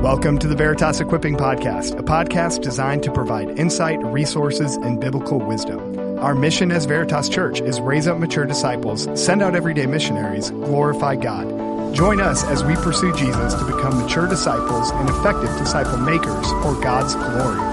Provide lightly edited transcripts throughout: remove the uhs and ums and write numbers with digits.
Welcome to the Veritas Equipping Podcast, a podcast designed to provide insight, resources, and biblical wisdom. Our mission as Veritas Church is raise up mature disciples, send out everyday missionaries, glorify God. Join us as we pursue Jesus to become mature disciples and effective disciple makers for God's glory.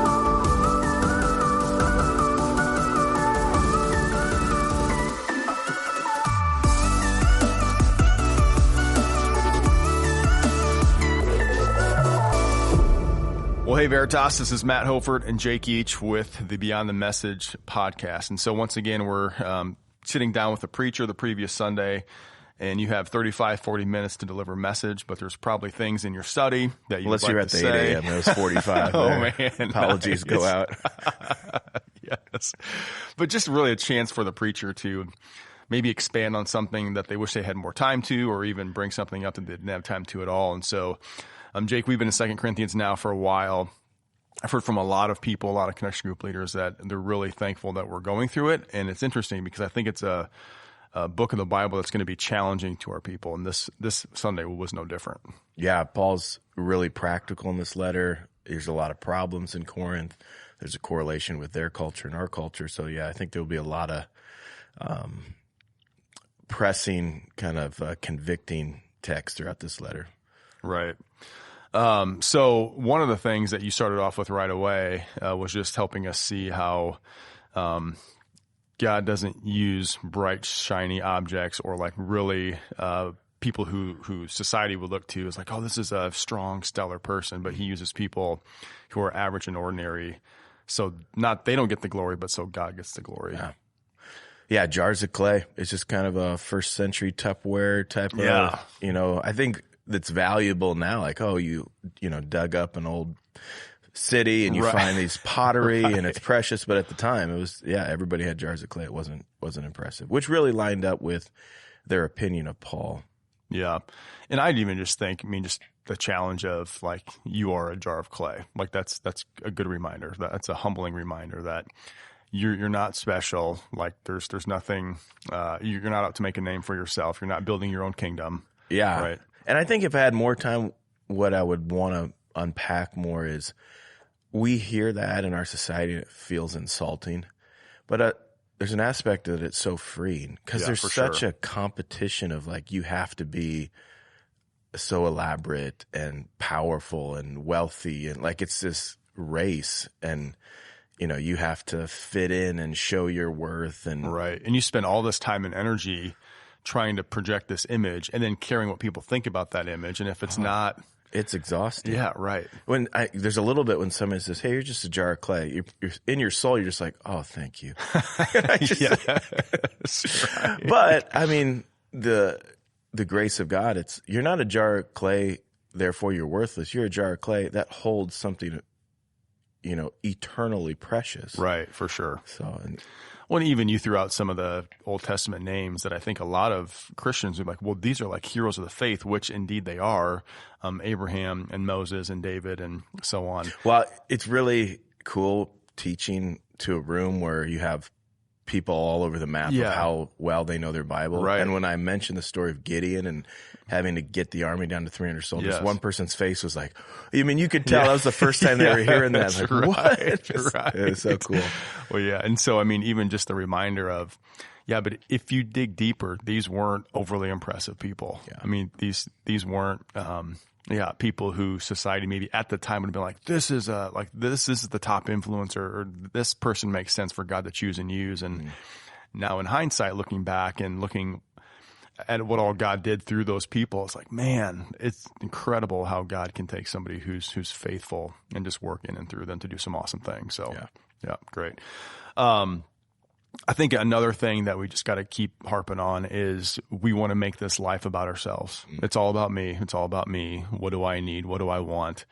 Well, hey, Veritas, this is Matt Hofert and Jake Each with the Beyond the Message podcast. And so once again, we're sitting down with a preacher the previous Sunday, and you have 35, 40 minutes to deliver a message, but there's probably things in your study that you would like to say. Unless you're at the 8 a.m., it was 45. Oh, man. Apologies go out. Yes. But just really a chance for the preacher to maybe expand on something that they wish they had more time to, or even bring something up that they didn't have time to at all. And so, Jake, we've been in 2 Corinthians now for a while. I've heard from a lot of people, a lot of connection group leaders, that they're really thankful that we're going through it. And it's interesting because I think it's a book of the Bible that's going to be challenging to our people. And this Sunday was no different. Yeah, Paul's really practical in this letter. There's a lot of problems in Corinth. There's a correlation with their culture and our culture. So, yeah, I think there'll be a lot of pressing, kind of convicting text throughout this letter. Right. So one of the things that you started off with right away was just helping us see how God doesn't use bright, shiny objects or like really people who society would look to as like, oh, this is a strong, stellar person. But he uses people who are average and ordinary. So they don't get the glory, but so God gets the glory. Yeah, jars of clay. It's just kind of a first century Tupperware type of, I think that's valuable now. Like, oh, you dug up an old city and you find these pottery and it's precious. But at the time it was, everybody had jars of clay. It wasn't impressive, which really lined up with their opinion of Paul. Yeah. And I'd even just think, just the challenge of like, you are a jar of clay. Like that's a good reminder. That's a humbling reminder that you're not special. Like there's nothing, you're not out to make a name for yourself. You're not building your own kingdom. Yeah. Right. And I think if I had more time, what I would want to unpack more is we hear that in our society and it feels insulting, but there's an aspect that it's so freeing because there's such a competition of like, you have to be so elaborate and powerful and wealthy. And like, it's this race and, you have to fit in and show your worth. And right. And you spend all this time and energy trying to project this image and then caring what people think about that image. And if it's not, it's exhausting. Yeah, right. There's a little bit when somebody says, hey, you're just a jar of clay. You're in your soul, you're just like, oh, thank you. Right. But the grace of God, you're not a jar of clay, therefore you're worthless. You're a jar of clay that holds something, eternally precious. Right, for sure. So, well, even you threw out some of the Old Testament names that I think a lot of Christians would be like, well, these are like heroes of the faith, which indeed they are, Abraham and Moses and David and so on. Well, it's really cool teaching to a room where you have people all over the map of how well they know their Bible. Right. And when I mentioned the story of Gideon and having to get the army down to 300 soldiers, one person's face was like, you could tell that was the first time they were hearing that. Like, what? It was so cool. Well, yeah. And so, even just the reminder of, but if you dig deeper, these weren't overly impressive people. Yeah. These weren't, people who society maybe at the time would have been like, this is the top influencer, or this person makes sense for God to choose and use. And now in hindsight, looking back and looking at what all God did through those people, it's like, man, it's incredible how God can take somebody who's faithful and just work in and through them to do some awesome things. So yeah, great. I think another thing that we just got to keep harping on is we want to make this life about ourselves. It's all about me. It's all about me. What do I need? What do I want?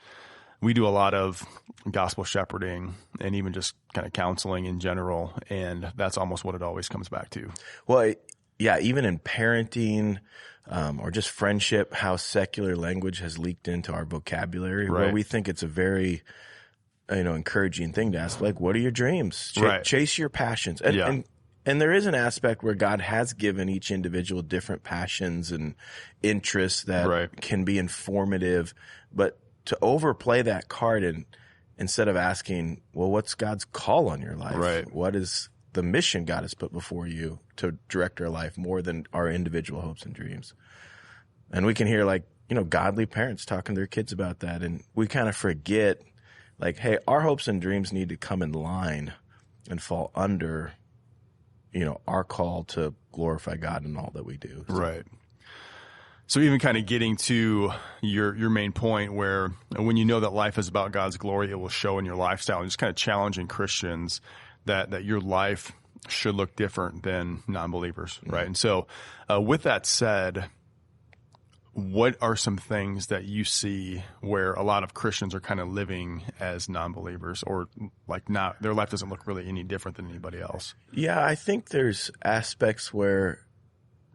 We do a lot of gospel shepherding and even just kind of counseling in general, and that's almost what it always comes back to. Well, even in parenting or just friendship, how secular language has leaked into our vocabulary, where we think it's a very encouraging thing to ask, like, what are your dreams? Chase your passions. And there is an aspect where God has given each individual different passions and interests that can be informative, but to overplay that card and instead of asking, well, what's God's call on your life? Right. What is the mission God has put before you to direct our life more than our individual hopes and dreams? And we can hear godly parents talking to their kids about that. And we kind of forget hey, our hopes and dreams need to come in line and fall under, our call to glorify God in all that we do. So. Right. So even kind of getting to your main point where when you know that life is about God's glory, it will show in your lifestyle, and just kind of challenging Christians that your life should look different than non-believers, right? And so with that said, what are some things that you see where a lot of Christians are kind of living as non-believers, or their life doesn't look really any different than anybody else? Yeah, I think there's aspects where,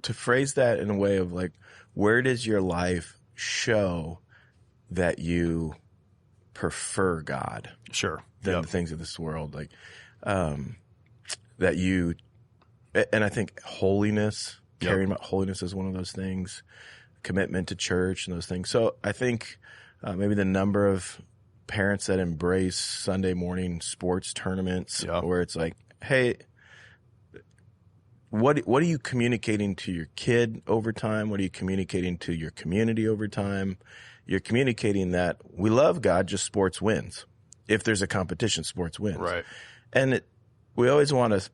to phrase that in a way of where does your life show that you prefer God? Sure. Than the things of this world, that you, and I think holiness, caring about holiness is one of those things. Commitment to church and those things. So I think maybe the number of parents that embrace Sunday morning sports tournaments where it's hey, what are you communicating to your kid over time? What are you communicating to your community over time? You're communicating that we love God, just sports wins. If there's a competition, sports wins. Right. And we always want to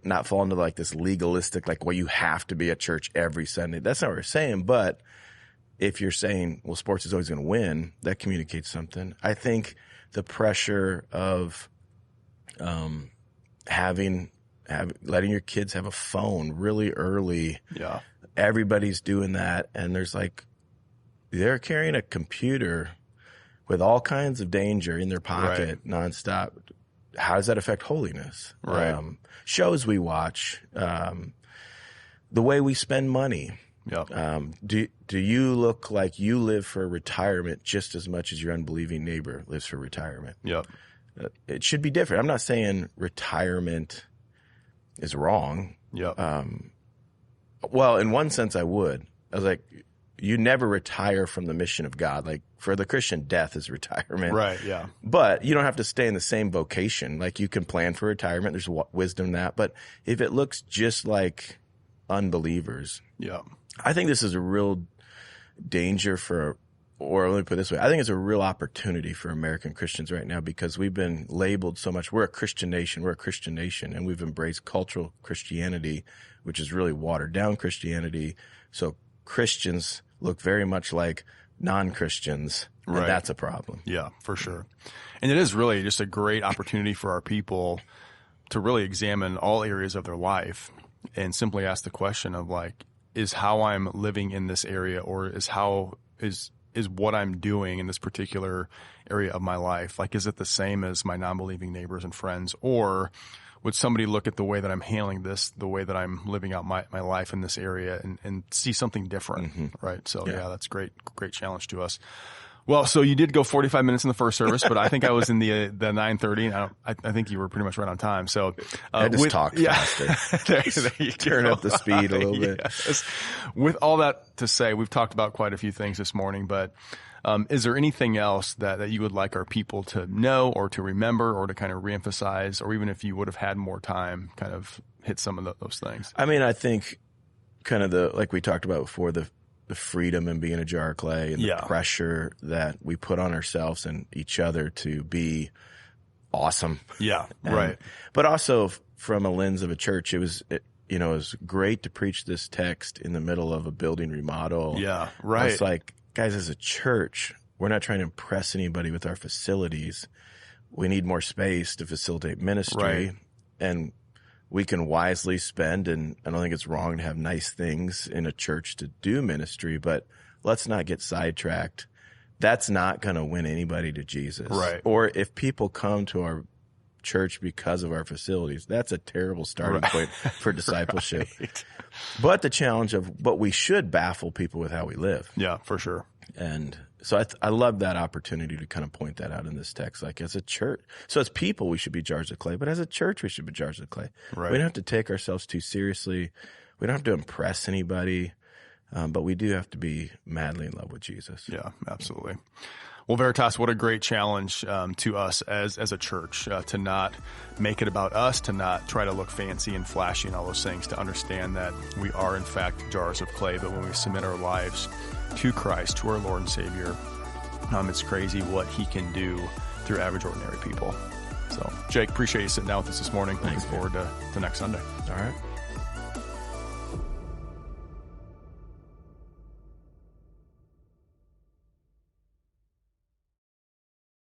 not fall into this legalistic, well, you have to be at church every Sunday. That's not what we're saying. But if you're saying, well, sports is always going to win, that communicates something. I think the pressure of letting your kids have a phone really early. Yeah. Everybody's doing that. And they're carrying a computer with all kinds of danger in their pocket nonstop. How does that affect holiness? Right. Shows we watch, the way we spend money. Yeah. Do you look like you live for retirement just as much as your unbelieving neighbor lives for retirement? Yep. It should be different. I'm not saying retirement is wrong. Yep. Well, in one sense, I would. I was you never retire from the mission of God. For the Christian, death is retirement. Right, yeah. But you don't have to stay in the same vocation. You can plan for retirement. There's wisdom in that. But if it looks just like unbelievers, I think this is a real danger or let me put it this way. I think it's a real opportunity for American Christians right now because we've been labeled so much. We're a Christian nation. And we've embraced cultural Christianity, which is really watered down Christianity. So Christians look very much like non-Christians, and that's a problem. Yeah, for sure. And it is really just a great opportunity for our people to really examine all areas of their life and simply ask the question of is how I'm living in this area, or is what I'm doing in this particular area of my life, is it the same as my non-believing neighbors and friends, or would somebody look at the way that I'm handling this, the way that I'm living out my life in this area and see something different, right? So, that's great challenge to us. Well, so you did go 45 minutes in the first service, but I think I was in the 9:30. I think you were pretty much right on time. So I just talked faster. there you Turn up the speed a little bit. Yes. With all that to say, we've talked about quite a few things this morning, but is there anything else that you would like our people to know or to remember or to kind of reemphasize, or even if you would have had more time, kind of hit some of those things? I mean, I think kind of like we talked about before, the freedom in being a jar of clay and the pressure that we put on ourselves and each other to be awesome. Yeah, right. But also from a lens of a church, it was great to preach this text in the middle of a building remodel. Yeah, right. It's guys, as a church, we're not trying to impress anybody with our facilities. We need more space to facilitate ministry. Right. And we can wisely spend, and I don't think it's wrong to have nice things in a church to do ministry, but let's not get sidetracked. That's not going to win anybody to Jesus. Right. Or if people come to our church because of our facilities, that's a terrible starting point for discipleship. Right. But the challenge but we should baffle people with how we live. Yeah, for sure. And so I love that opportunity to kind of point that out in this text. As a church, so as people, we should be jars of clay, but as a church, we should be jars of clay. Right. We don't have to take ourselves too seriously. We don't have to impress anybody, but we do have to be madly in love with Jesus. Yeah, absolutely. Well, Veritas, what a great challenge to us as a church to not make it about us, to not try to look fancy and flashy and all those things, to understand that we are, in fact, jars of clay. But when we submit our lives to Christ, to our Lord and Savior, it's crazy what he can do through average, ordinary people. So, Jake, appreciate you sitting down with us this morning. Looking forward to next Sunday. All right.